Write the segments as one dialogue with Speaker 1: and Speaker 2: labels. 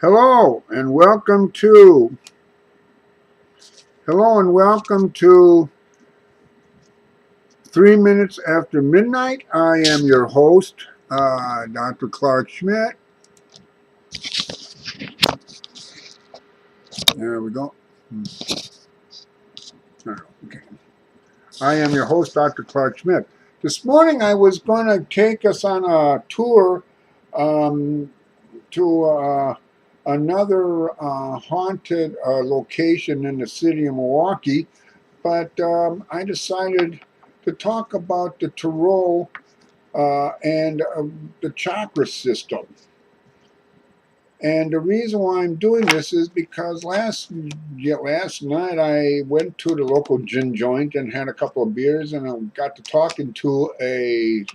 Speaker 1: Hello and welcome to Hello and welcome to 3 minutes after midnight. I am your host, Dr. Clark Schmidt. There we go. Okay. I am your host, Dr. Clark Schmidt. This morning I was going to take us on a tour um, to another haunted location in the city of Milwaukee, but I decided to talk about the tarot and the chakra system. And the reason why I'm doing this is because last night I went to the local gin joint and had a couple of beers, and I got to talking to a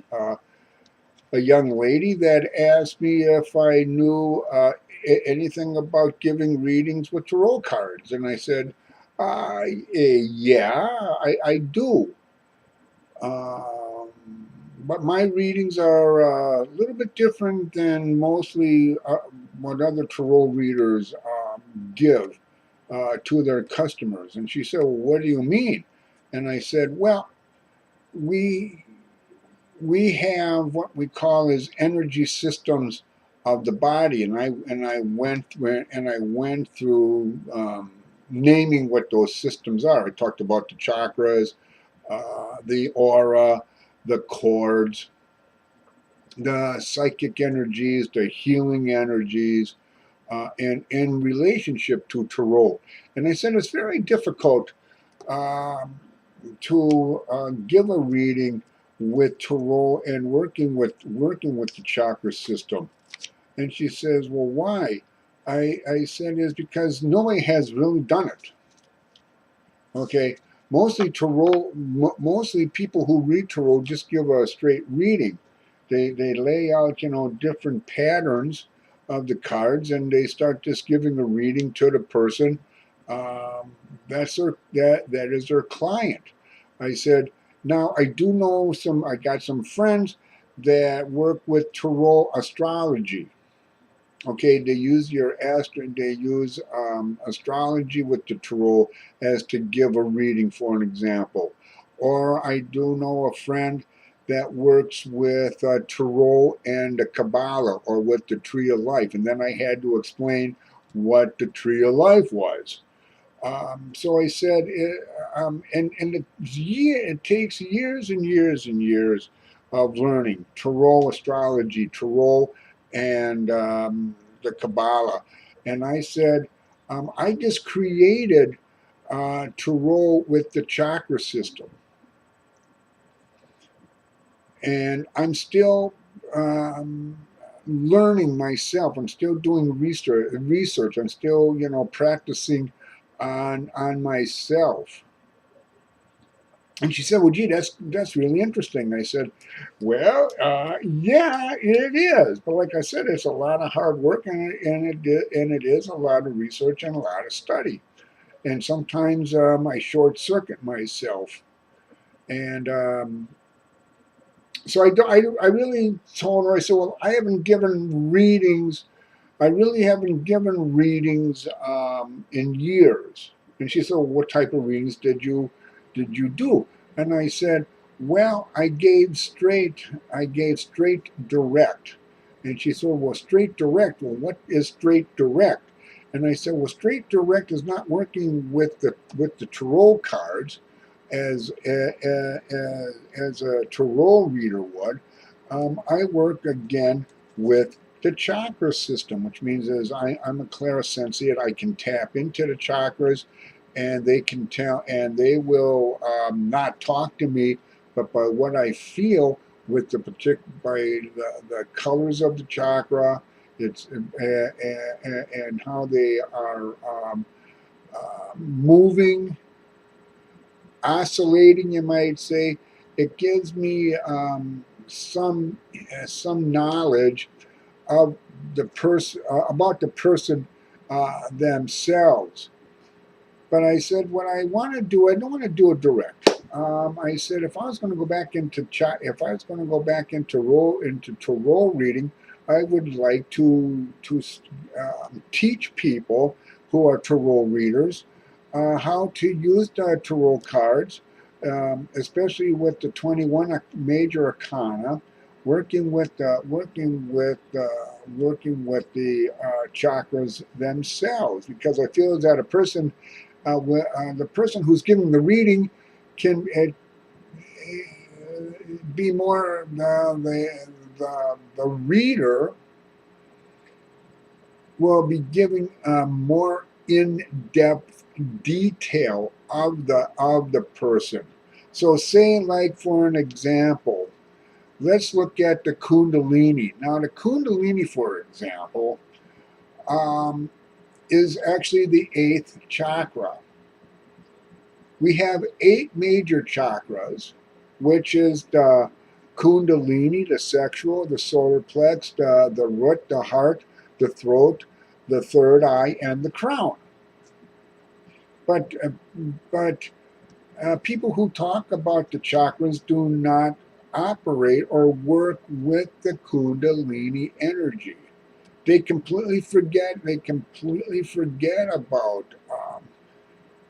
Speaker 1: young lady that asked me if I knew anything about giving readings with tarot cards, and I said, "Yeah, I do." Um, but my readings are a little bit different than mostly what other tarot readers give to their customers. And she said, "Well, what do you mean?" And I said, "Well, we we have what we call as energy systems of the body." And I went through naming what those systems are. I talked about the chakras, the aura, the chords, the psychic energies, the healing energies, and in relationship to tarot. And I said it's very difficult um, to give a reading with tarot and working with the chakra system. And she says, "Well, why?" I said, "Is because nobody has really done it." Okay, mostly people who read tarot just give a straight reading. They lay out different patterns of the cards, and they start just giving a reading to the person. Um, that is their client. I said, now I do know some. I got some friends that work with tarot astrology. Okay, they use astrology with the tarot as to give a reading, for an example. Or I do know a friend that works with tarot and the Kabbalah, or with the Tree of Life, and then I had to explain what the Tree of Life was. So I said, it takes years and years and years of learning tarot astrology, tarot, and the Kabbalah. And I said, I just created tarot with the chakra system, and I'm still learning myself. I'm still doing research. I'm still, practicing on myself. And she said, "Well, gee, that's really interesting." I said, "Well, yeah, it is. But like I said, it's a lot of hard work, and it is a lot of research and a lot of study. And sometimes I short circuit myself. And so I really told her. I said, well, I haven't given readings. I really haven't given readings in years." And she said, "Well, what type of readings did you do?" And I said, "Well, I gave straight direct." And she said, "Well, straight direct. Well, what is straight direct?" And I said, "Well, straight direct is not working with the tarot cards as as a tarot reader would. I work again with the chakra system, which means is I'm a clairsentient. I can tap into the chakras, and they can tell, and they will not talk to me, but by what I feel with by the colors of the chakra, it's and how they are moving, oscillating, you might say. It gives me some knowledge of the person, about the person themselves. But I said, what I want to do, I don't want to do it direct. I said, if I was going to go back into tarot reading, I would like to teach people who are tarot readers how to use the tarot cards, especially with the 21 major arcana, working with the chakras themselves, because I feel that the person who's giving the reading can be more the reader will be giving more in-depth detail of the person. So, say, like, for an example, let's look at the Kundalini. Now, the Kundalini, for example, um, is actually the eighth chakra. We have 8 major chakras, which is the Kundalini, the sexual, the solar plex, the root, the heart, the throat, the third eye, and the crown. But people who talk about the chakras do not operate or work with the Kundalini energy. They completely forget. They completely forget about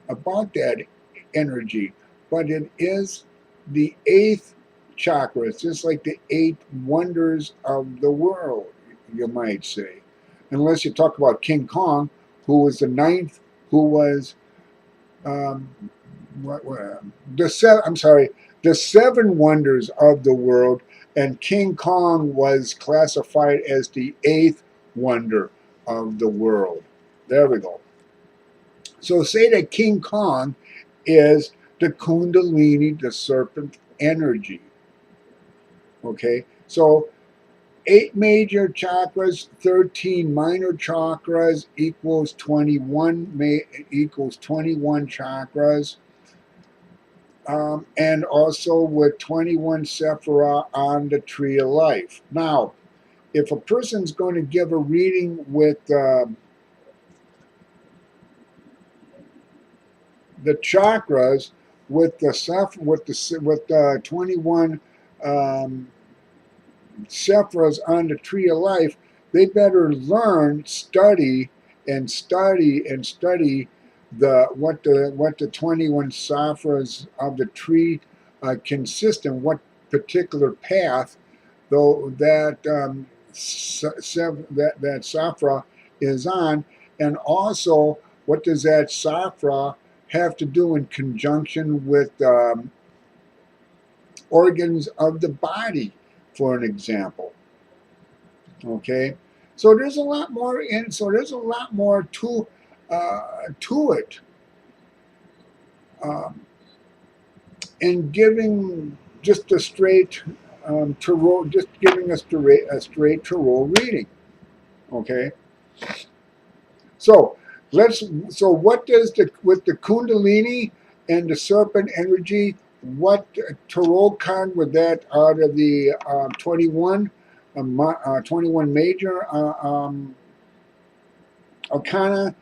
Speaker 1: that energy. But it is the eighth chakra. It's just like the 8 wonders of the world, you might say. Unless you talk about King Kong, who was the ninth, who was um, I'm sorry, the 7 wonders of the world, and King Kong was classified as the 8th wonder of the world. There we go. So say that King Kong is the Kundalini, the serpent energy. Okay, so 8 major chakras, 13 minor chakras equals 21 chakras. And also with 21 sephira on the tree of life. Now, if a person's going to give a reading with the chakras, with the 21 sephiras on the tree of life, they better learn, study what the 21 sephiras of the tree consist in, what particular path though that that saffra is on, and also what does that saffra have to do in conjunction with organs of the body, for an example. Okay, so there's a lot more to it. Um, in giving just a straight tarot, just giving a straight tarot reading. Okay, so what does with the Kundalini and the serpent energy? What tarot card would that out of the 21 major arcana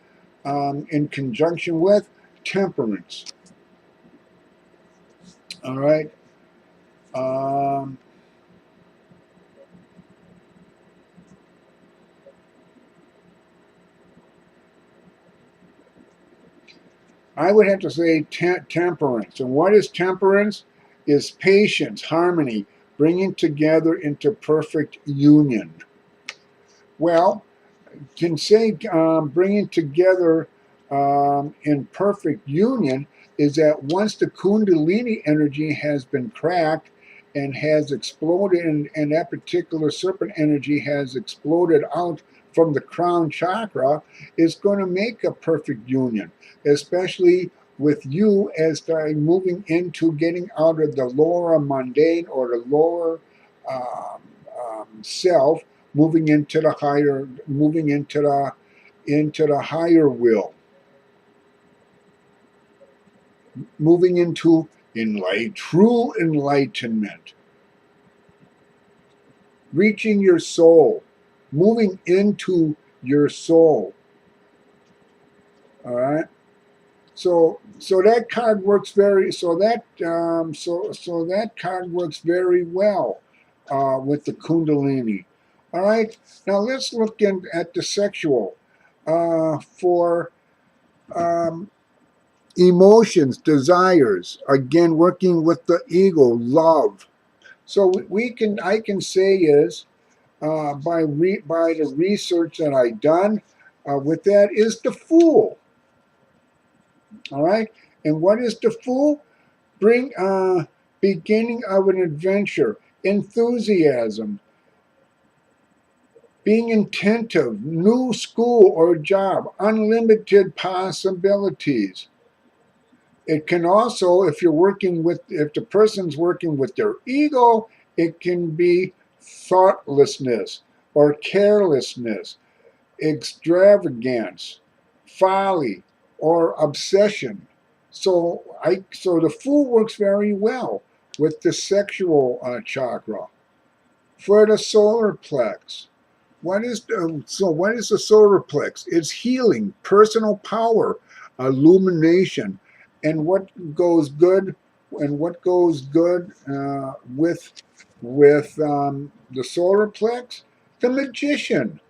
Speaker 1: in conjunction with temperance? All right. Um, I would have to say temperance. And what is temperance? Is patience, harmony, bringing together into perfect union. Well, can say bringing together in perfect union is that once the Kundalini energy has been cracked and has exploded, and that particular serpent energy has exploded out from the crown chakra, it's going to make a perfect union, especially with you as moving into getting out of the lower mundane or the lower um, self, moving into the higher will, moving into true enlightenment, reaching your soul, moving into your soul. All right. So that card works that card works very well with the Kundalini. All right. Now let's look at the sexual for um, emotions, desires. Again, working with the ego, love. So I can say is by the research that I've done with that is the Fool. All right. And what is the Fool? Bring beginning of an adventure, enthusiasm, being attentive, new school or job, unlimited possibilities. It can also, if the person's working with their ego, it can be thoughtlessness or carelessness, extravagance, folly, or obsession. So the Fool works very well with the sexual chakra. For the solar plex, what is the solar plex? It's healing, personal power, illumination, and what goes good with the solar plex? The magician,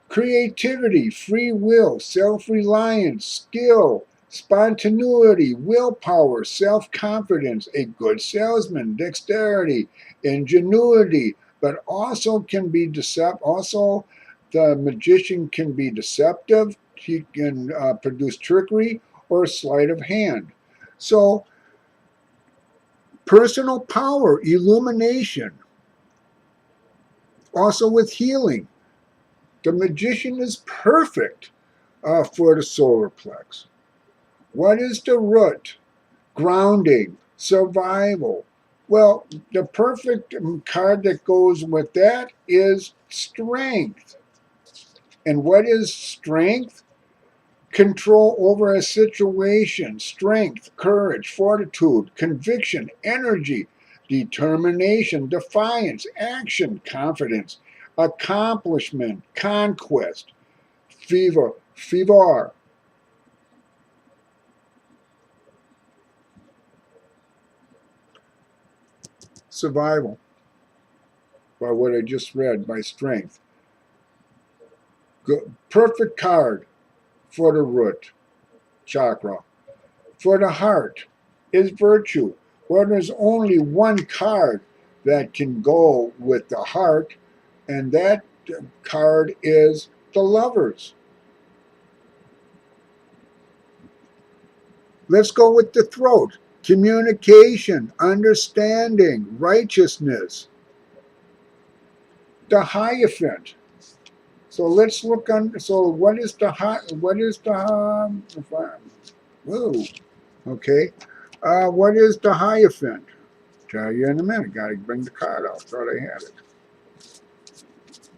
Speaker 1: creativity, free will, self-reliance, skill, spontaneity, willpower, self-confidence, a good salesman, dexterity, ingenuity, but also can be also the magician can be deceptive. He can produce trickery or sleight of hand. So personal power, illumination, also with healing. The magician is perfect for the solar plex. What is the root? Grounding, survival. Well, the perfect card that goes with that is strength. And what is strength? Control over a situation, strength, courage, fortitude, conviction, energy, determination, defiance, action, confidence, accomplishment, conquest, fever, survival, by what I just read, by strength. Good, perfect card for the root chakra. For the heart is virtue. Well, there's only one card that can go with the heart, and that card is the lovers. Let's go with the throat. Communication, understanding, righteousness. The Hierophant. So let's look on. So what is the whoa, okay. What is the Hierophant? Tell you in a minute. Got to bring the card out. Thought I had it.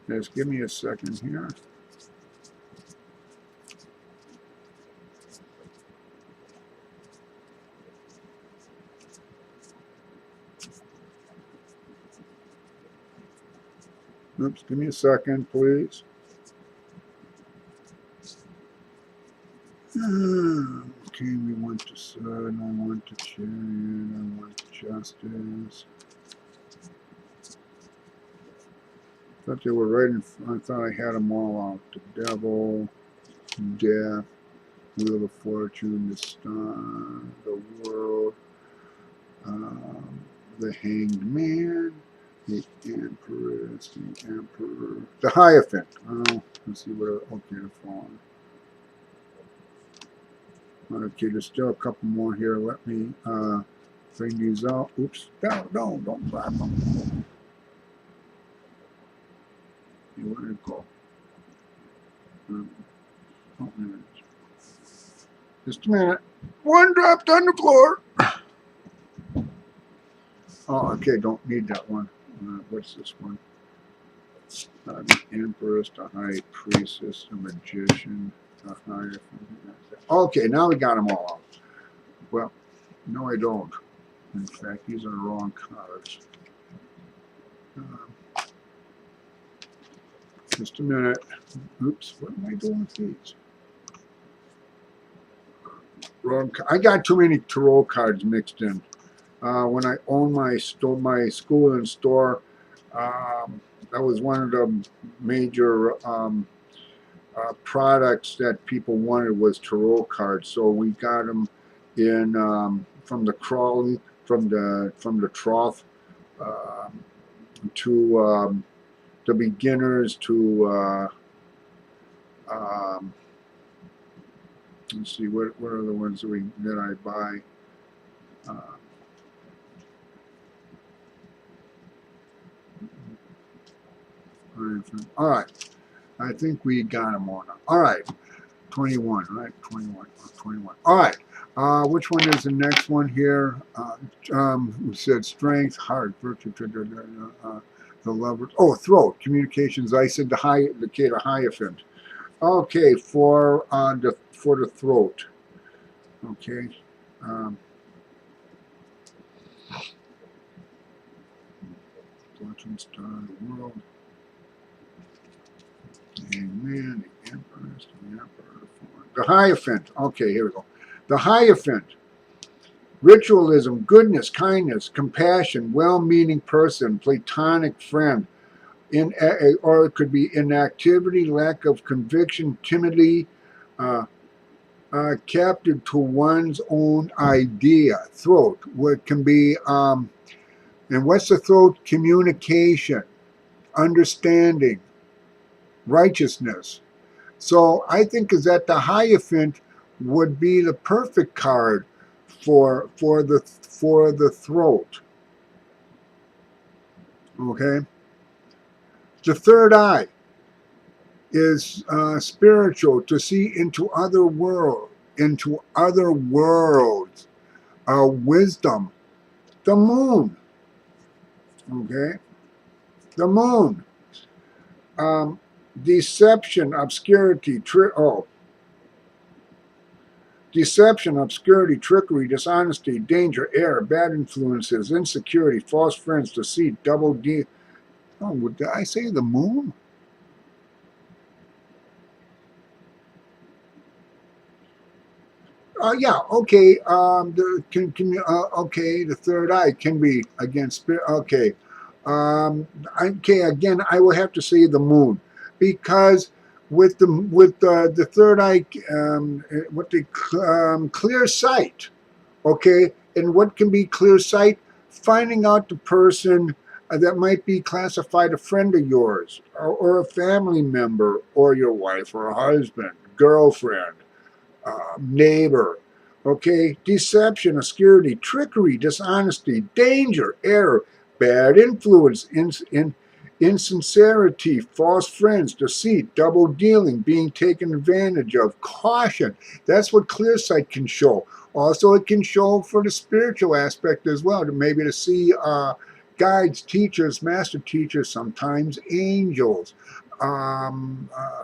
Speaker 1: Just give me a second here. Oops, give me a second, please. Okay, we want the sun, I want the chariot, I want justice. Thought they were right in front. I thought I had them all out. The devil, death, wheel of fortune, the star, the world, the hanged man, the empress, the emperor, the Hierophant. Oh, let's see what. Okay, the fallen. Okay, there's still a couple more here. Let me bring these out. Oops, don't grab them. Where did it go? Oh, just a minute. One dropped on the floor. Oh, okay, don't need that one. What's this one? The Empress, the High Priestess, the Magician, the Higher. Okay, now we got them all out. Well, no, I don't. In fact, these are the wrong cards. Just a minute. Oops, what am I doing with these? Wrong. I got too many tarot cards mixed in. When I owned my school and store, that was one of the major products that people wanted was tarot cards. So we got them in from the crawling from the trough to the beginners to let's see what are the ones that I buy. Uh, all right, I think we got them on. All right, 21, right? 21, 21. All right. Which one is the next one here? We said strength, heart, virtue, the lever. Oh, throat, communications. I said the Hierophant. Okay, for the throat. Okay. Fortune star, the world. Amen. The Empress, the Emperor. The Hierophant. Okay, here we go. The Hierophant. Ritualism, goodness, kindness, compassion, well-meaning person, platonic friend, or it could be inactivity, lack of conviction, timidity, uh, captive to one's own idea. Throat, what can be, and what's the throat? Communication, understanding, righteousness. So I think is that the Hierophant would be the perfect card for the throat. Okay. The third eye is spiritual, to see into other worlds, wisdom. The moon. Okay. The moon. Deception, obscurity, deception, obscurity, trickery, dishonesty, danger, error, bad influences, insecurity, false friends, deceit, double D. Oh, did I say the moon? Yeah, okay. Okay, the third eye can be against spirit. Okay, okay. Again, I will have to say the moon, because with the third eye, what the clear sight. Okay, and what can be clear sight? Finding out the person that might be classified a friend of yours, or a family member, or your wife or a husband, girlfriend, neighbor. Okay, deception, obscurity, trickery, dishonesty, danger, error, bad influence, insincerity, false friends, deceit, double dealing, being taken advantage of, caution. That's what clear sight can show. Also, it can show for the spiritual aspect as well, to maybe to see guides, teachers, master teachers, sometimes angels,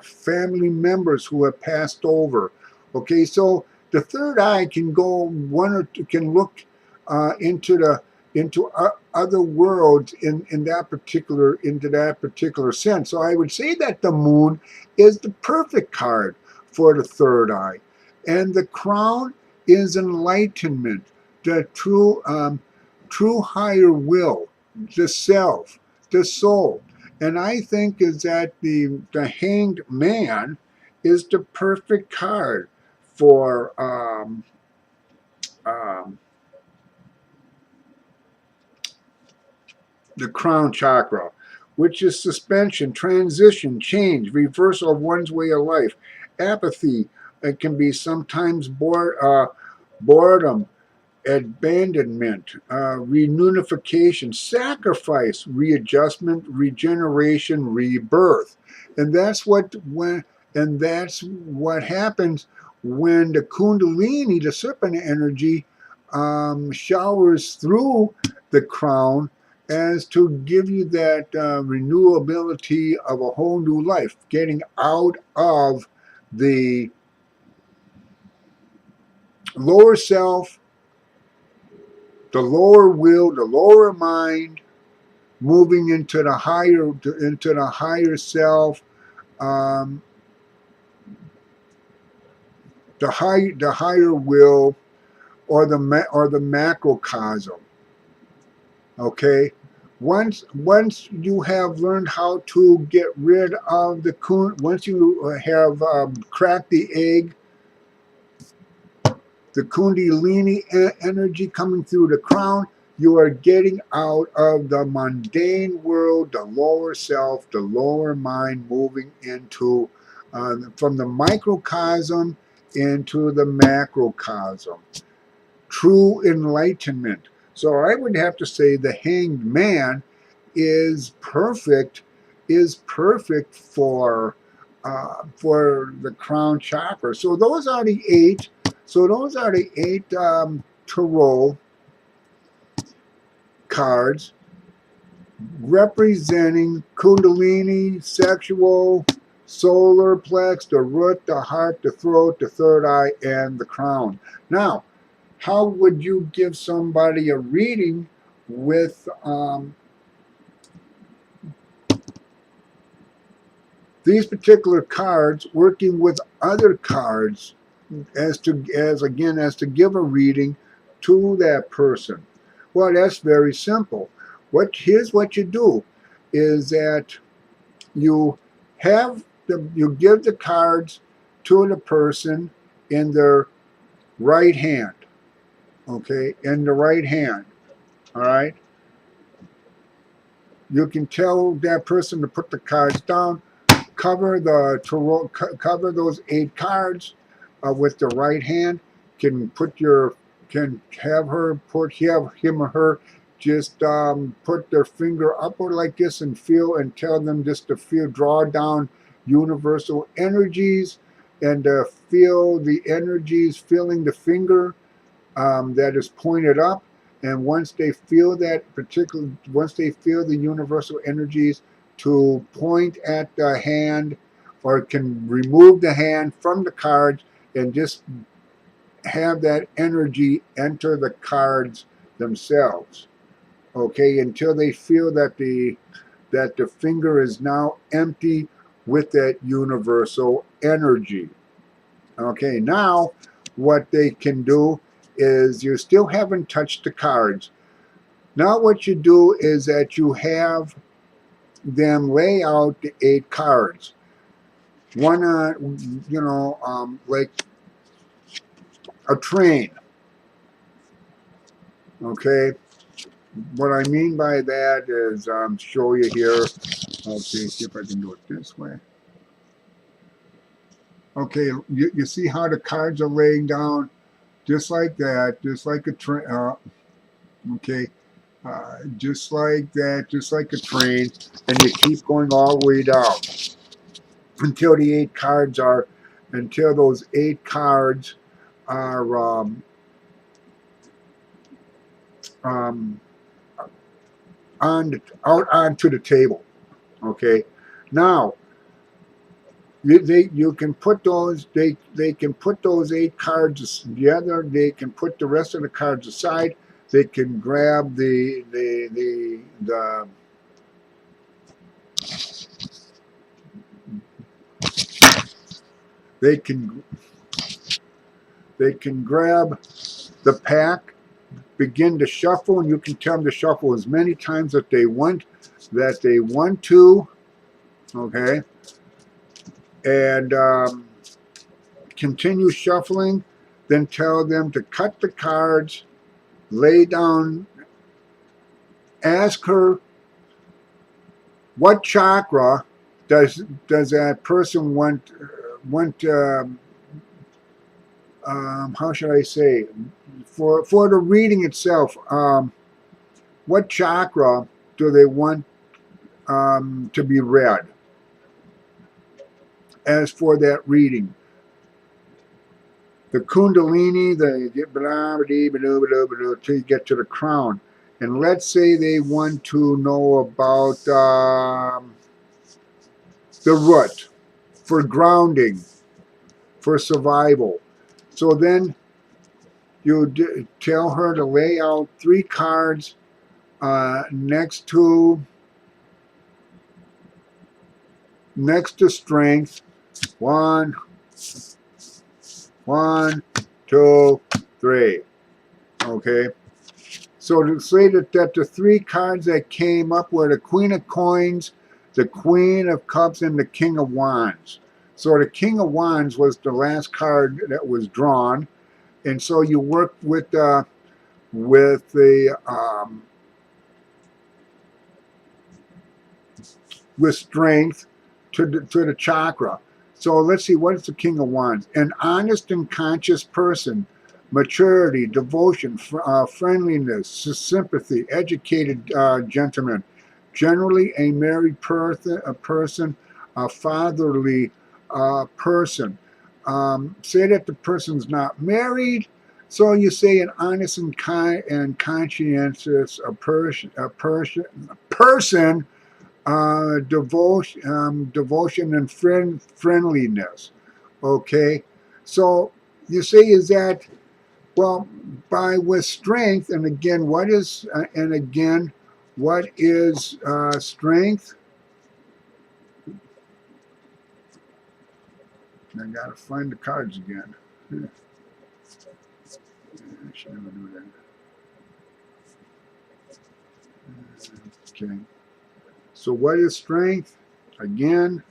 Speaker 1: family members who have passed over. Okay, so the third eye can go one or two, can look into other worlds in that particular into that particular sense. So I would say that the moon is the perfect card for the third eye, and the crown is enlightenment, the true higher will, the self, the soul. And I think is that the hanged man is the perfect card for um, the crown chakra, which is suspension, transition, change, reversal of one's way of life, apathy. It can be sometimes boredom, abandonment, reunification, sacrifice, readjustment, regeneration, rebirth, and that's what happens when the Kundalini, the serpent energy, showers through the crown, as to give you that renewability of a whole new life, getting out of the lower self, the lower will, the lower mind, moving into the higher self, um, the higher will, or the macrocosm. Okay, once you have learned how to get rid of once you have cracked the egg, the kundalini energy coming through the crown, you are getting out of the mundane world, the lower self, the lower mind, moving into from the microcosm into the macrocosm. True enlightenment. So I would have to say the hanged man is perfect, for the crown chakra. So those are the eight. So those are the eight tarot cards representing Kundalini, sexual, solar plex, the root, the heart, the throat, the third eye, and the crown. Now, how would you give somebody a reading with these particular cards working with other cards as to give a reading to that person? Well, that's very simple. Here's what you do is that you you give the cards to the person in their right hand. Okay, in the right hand. All right. You can tell that person to put the cards down, cover those eight cards with the right hand. Can have him or her just put their finger upward like this and tell them just to draw down universal energies and feel the energies filling the finger that is pointed up. And once they feel the universal energies to point at the hand, or can remove the hand from the cards and just have that energy enter the cards themselves. Okay, until they feel that the finger is now empty with that universal energy. Okay, now what they can do is, you still haven't touched the cards. Now what you do is that you have them lay out the eight cards. One like a train. Okay, what I mean by that is, show you here. Okay, see if I can do it this way. Okay, you see how the cards are laying down, just like that, just like a train. Okay, just like that, just like a train, and you keep going all the way down until those eight cards are out onto the table. Okay, now you can put those they can put those eight cards together. They can put the rest of the cards aside. They can grab the they can grab the pack, begin to shuffle, and you can tell them to shuffle as many times that they want to. Okay, and continue shuffling. Then tell them to cut the cards, lay down, ask her what chakra does that person want how should I say, for the reading itself, what chakra do they want to be read as for that reading? The kundalini, till you get to the crown. And let's say they want to know about the root, for grounding, for survival. So then you tell her to lay out three cards next to strength. One, 2, 3. Okay. So to say that the three cards that came up were the Queen of Coins, the Queen of Cups, and the King of Wands. So the King of Wands was the last card that was drawn, and so you work with the with strength to the chakra. So let's see, what is the King of Wands? An honest and conscious person, maturity, devotion, friendliness, sympathy, educated gentleman, generally a married person, a fatherly person. Say that the person's not married. So you say an honest and conscientious person, devotion and friendliness. Okay, so you say is that, well, by with strength, and again, what is strength? I gotta find the cards again. I should never do that. Okay. So what is strength? Again,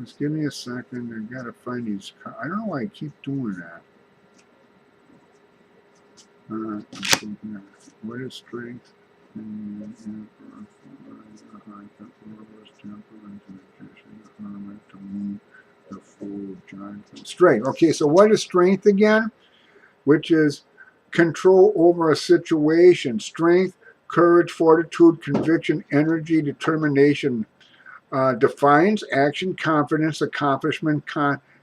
Speaker 1: just give me a second. I gotta find these. I don't know why I keep doing that. What is strength? Strength. Okay, so what is strength again? Which is control over a situation. Strength, courage, fortitude, conviction, energy, determination. Defiance, action, confidence, accomplishment,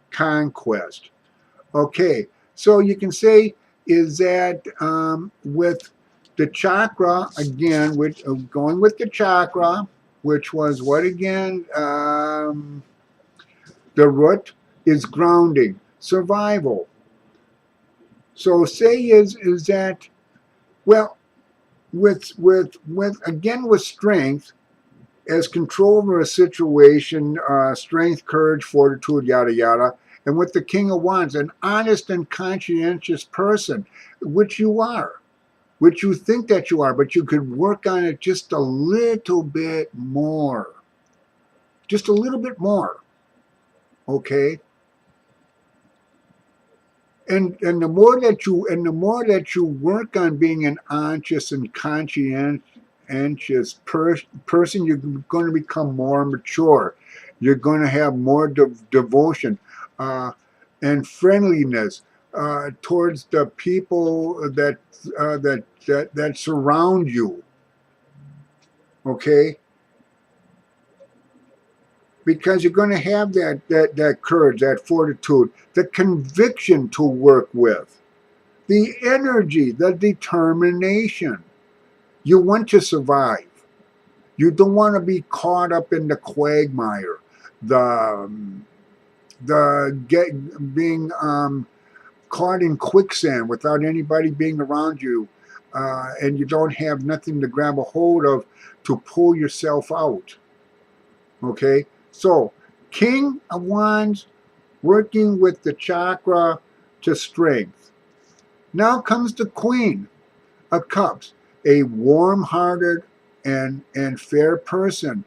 Speaker 1: conquest. Okay, so you can say is that with the chakra, again, with going with the chakra, which was what again? The root is grounding, survival. So say is that, well, with again with strength as control over a situation, strength, courage, fortitude, yada yada. And with the King of Wands, an honest and conscientious person, which you are, which you think that you are, but you could work on it just a little bit more. Just a little bit more. Okay? And the more that you work on being an honest and conscientious person, you're going to become more mature. You're going to have more devotion and friendliness towards the people that surround you. Okay, because you're going to have that courage, that fortitude, the conviction to work with, the energy, the determination. You want to survive. You don't want to be caught up in the quagmire, being caught in quicksand without anybody being around you, and you don't have nothing to grab a hold of to pull yourself out. Okay, so King of Wands working with the chakra to strength. Now comes the Queen of Cups, a warm-hearted and fair person,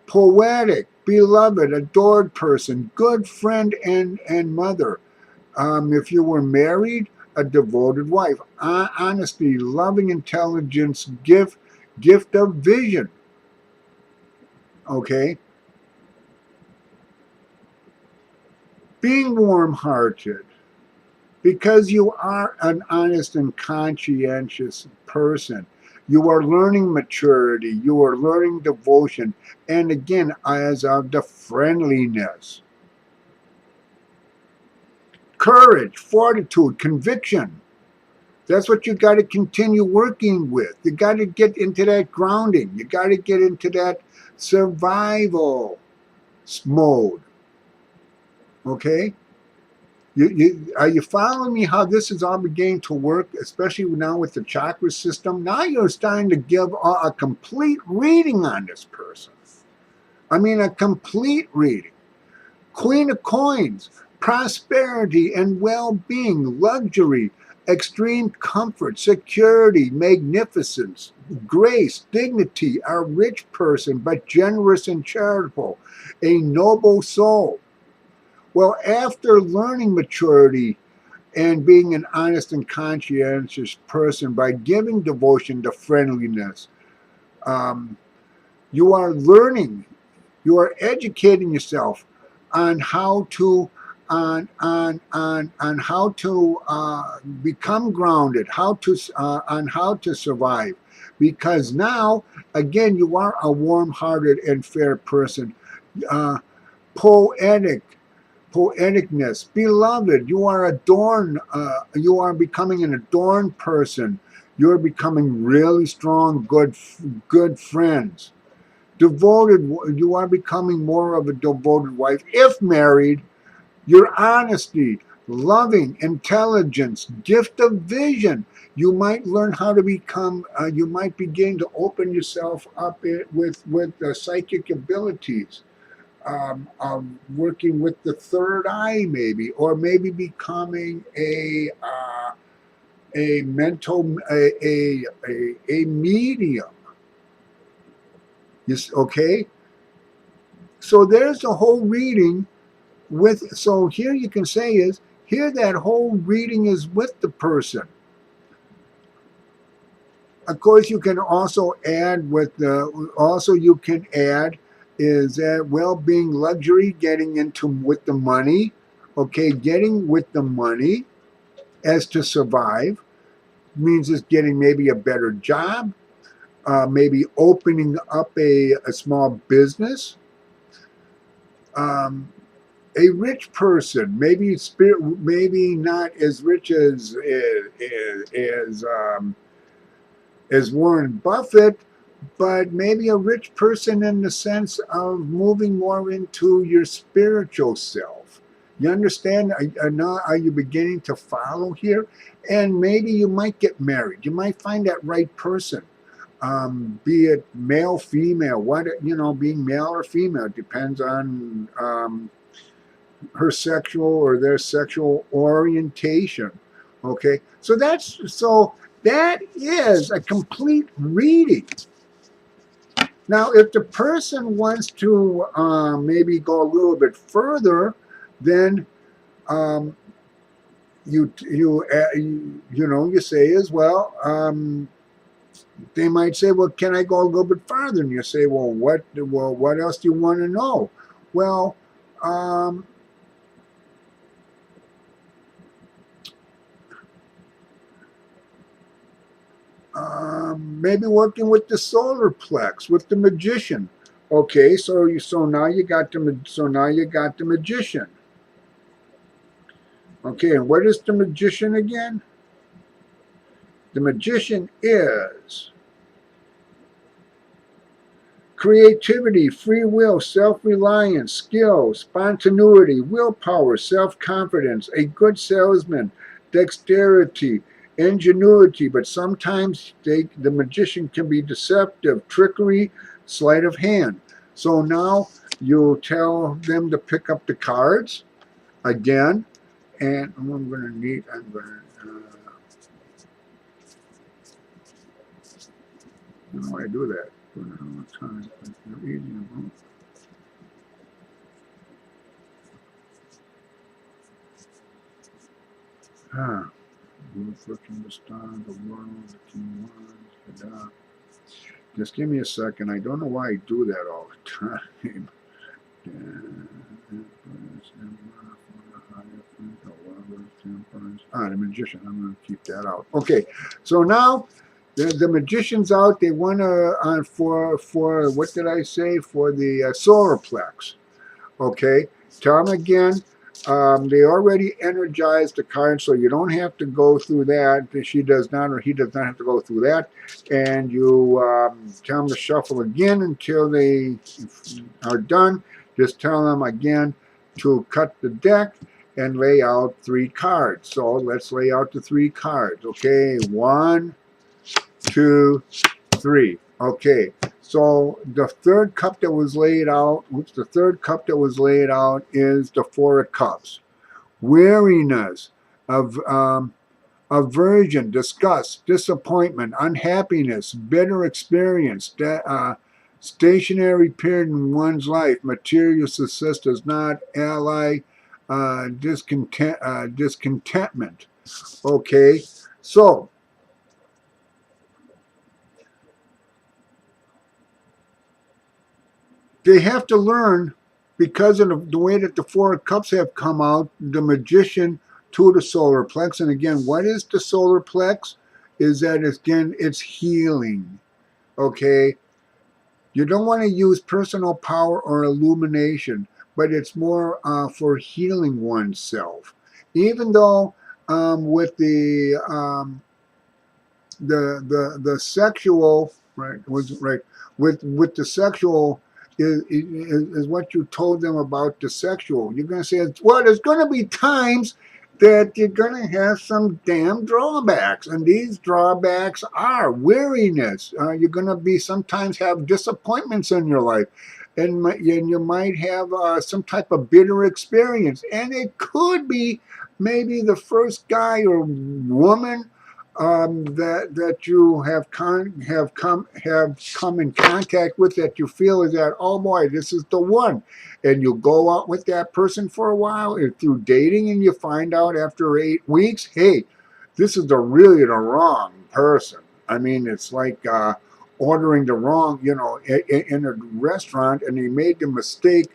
Speaker 1: poetic, beloved, adored person, good friend and mother. If you were married, a devoted wife, honesty, loving intelligence, gift of vision. Okay, being warm-hearted, because you are an honest and conscientious person. You are learning maturity. You are learning devotion. And again, as of the friendliness. Courage, fortitude, conviction. That's what you got to continue working with. You got to get into that grounding. You got to get into that survival mode. Okay? Are you following me how this is all beginning to work, especially now with the chakra system? Now you're starting to give a complete reading on this person. I mean, a complete reading. Queen of Coins, prosperity and well-being, luxury, extreme comfort, security, magnificence, grace, dignity, a rich person, but generous and charitable, a noble soul. Well, after learning maturity and being an honest and conscientious person by giving devotion to friendliness, um, you are learning, you are educating yourself on how to on how to become grounded, on how to survive, because now again you are a warm-hearted and fair person, uh, poetic, poeticness, beloved. You are adorned. You are becoming an adorned person. You're becoming really strong, good friends. Devoted. You are becoming more of a devoted wife. If married, your honesty, loving, intelligence, gift of vision. You might learn how to become. You might begin to open yourself up with psychic abilities, working with the third eye, maybe, or maybe becoming a mental a medium. Yes, okay. So there's a whole reading with. So here you can say is here that whole reading is with the person. Of course, you can also add with the. Also, you can add is that well-being, luxury, getting into with the money. Okay, getting with the money as to survive means it's getting maybe a better job, maybe opening up a small business. Um, a rich person, maybe maybe not as rich as Warren Buffett, but maybe a rich person in the sense of moving more into your spiritual self. You understand? Are you beginning to follow here? And maybe you might get married. You might find that right person. Be it male, female, being male or female depends on her sexual or their sexual orientation. Okay, so that is a complete reading. Now, if the person wants to maybe go a little bit further, then um, you say as well. They might say, "Well, can I go a little bit farther?" And you say, "Well, what else do you want to know?" Well, um, maybe working with the solar plex, with the magician. Okay, so now you got the magician. Okay, and what is the magician again? The magician is creativity, free will, self-reliance, skill, spontaneity, willpower, self-confidence, a good salesman, dexterity, ingenuity, but sometimes the magician can be deceptive, trickery, sleight of hand. So now you tell them to pick up the cards again, and I'm going to need, how do I do that? Ah, reflecting the star, the world, the king ones, the dark. Just give me a second. I don't know why I do that all the time. The magician. I'm going to keep that out. Okay, so now the magician's out. They want to for what did I say, for the solar plex. Okay, tell them again. They already energized the card, so you don't have to go through that. She does not, or he does not have to go through that. And you tell them to shuffle again until they are done. Just tell them again to cut the deck and lay out 3 cards. So let's lay out the 3 cards. Okay, 1, 2, 3. Okay, so the third cup that was laid out, the third cup that was laid out is the 4 of Cups. weariness, of aversion, disgust, disappointment, unhappiness, bitter experience, stationary period in one's life, material success does not ally discontentment. Okay, so they have to learn, because of the way that the Four of Cups have come out, the Magician to the solar plex. And again, what is the solar plex? Is that, again, it's healing. Okay, you don't want to use personal power or illumination, but it's more for healing oneself. Even though with the sexual, right, was right, with the sexual is what you told them about the sexual. You're going to say, well, there's going to be times that you're going to have some damn drawbacks, and these drawbacks are weariness. You're going to be sometimes have disappointments in your life, and you might have some type of bitter experience, and it could be maybe the first guy or woman that you have come in contact with, that you feel is that, oh boy, this is the one, and you go out with that person for a while and through dating, and you find out after 8 weeks, hey, this is really the wrong person. I mean, it's like ordering the wrong, in a restaurant, and they made the mistake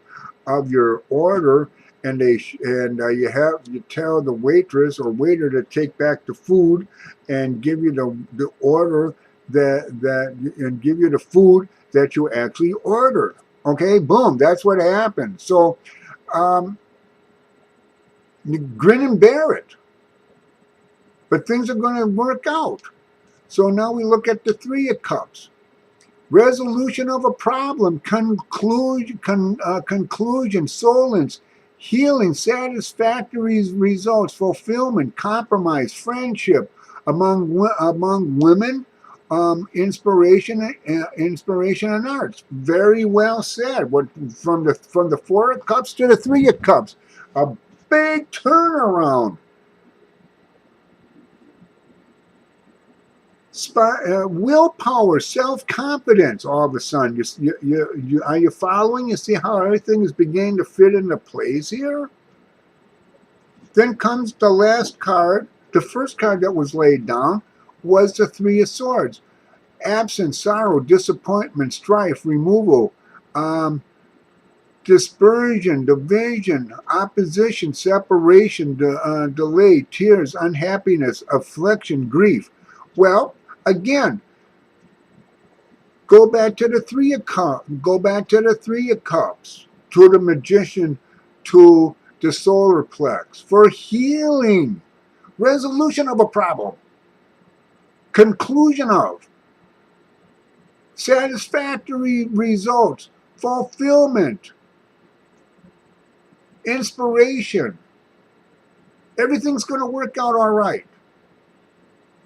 Speaker 1: of your order, and you tell the waitress or waiter to take back the food and give you the order and give you the food that you actually ordered. Okay, boom, that's what happened. So you grin and bear it, but things are going to work out. So now we look at the Three of Cups. Resolution of a problem, conclusion, solace, healing, satisfactory results, fulfillment, compromise, friendship among women, inspiration and arts. Very well said. What from the Four of Cups to the Three of Cups, a big turnaround. Willpower, self-confidence. All of a sudden, you are you following? You see how everything is beginning to fit into place here. Then comes the last card. The first card that was laid down was the Three of Swords. Absence, sorrow, disappointment, strife, removal, dispersion, division, opposition, separation, delay, tears, unhappiness, affliction, grief. Well, again, go back to the Three of Cups. Go back to the Three of Cups, to the Magician, to the solar plex for healing, resolution of a problem, conclusion of, satisfactory results, fulfillment, inspiration. Everything's going to work out all right.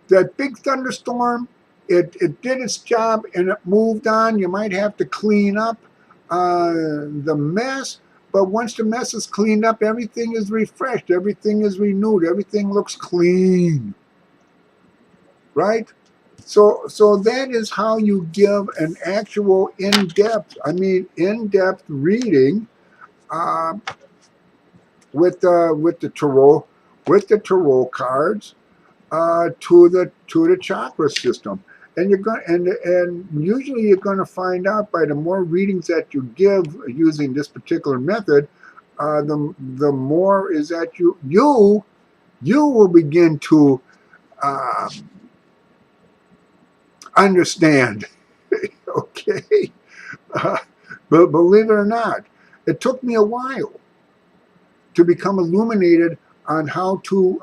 Speaker 1: That big thunderstorm, it did its job and it moved on. You might have to clean up the mess, but once the mess is cleaned up, everything is refreshed, everything is renewed, everything looks clean, right? So that is how you give an actual in-depth reading with the tarot cards to the chakra system. And you're going and usually you're going to find out by the more readings that you give using this particular method, the more is that you will begin to understand. Okay, but believe it or not, it took me a while to become illuminated on how to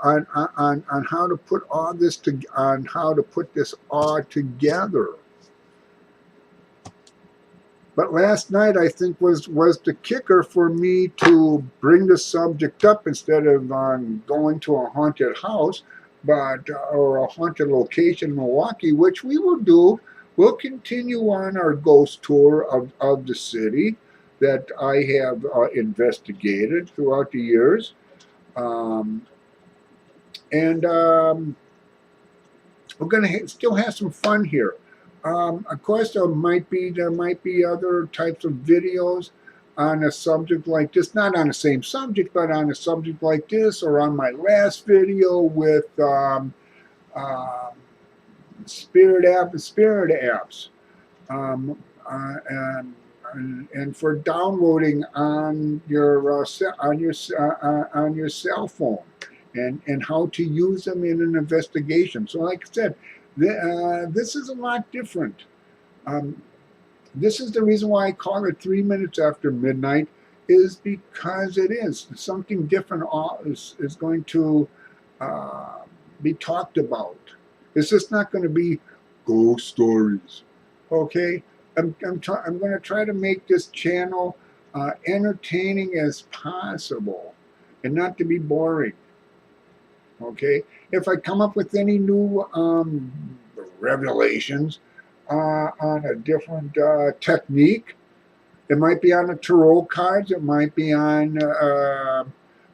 Speaker 1: put all this on how to put this all together. But last night, I think, was the kicker for me to bring the subject up instead of going to a haunted house, or a haunted location in Milwaukee, which we will do. We'll continue on our ghost tour of the city that I have investigated throughout the years. Um, and we're going to still have some fun here. Of course, there might be other types of videos on a subject like this, not on the same subject, but on a subject like this, or on my last video with um, spirit apps, um, and for downloading on your on your cell phone, and how to use them in an investigation. So, like I said, this is a lot different. Um, this is the reason why I call it 3 minutes after midnight, is because it is something different. Is going to uh, be talked about. It's just not going to be ghost stories. Okay, I'm going to try to make this channel entertaining as possible, and not to be boring. Okay, if I come up with any new revelations on a different technique, it might be on the tarot cards. It might be on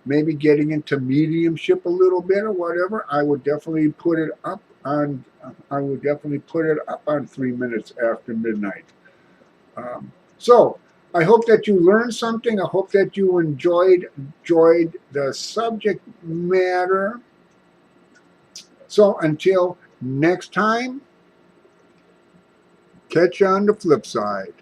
Speaker 1: maybe getting into mediumship a little bit or whatever. I would definitely put it up on. I would definitely put it up on 3 minutes after midnight. So I hope that you learned something. I hope that you enjoyed the subject matter. So until next time, catch you on the flip side.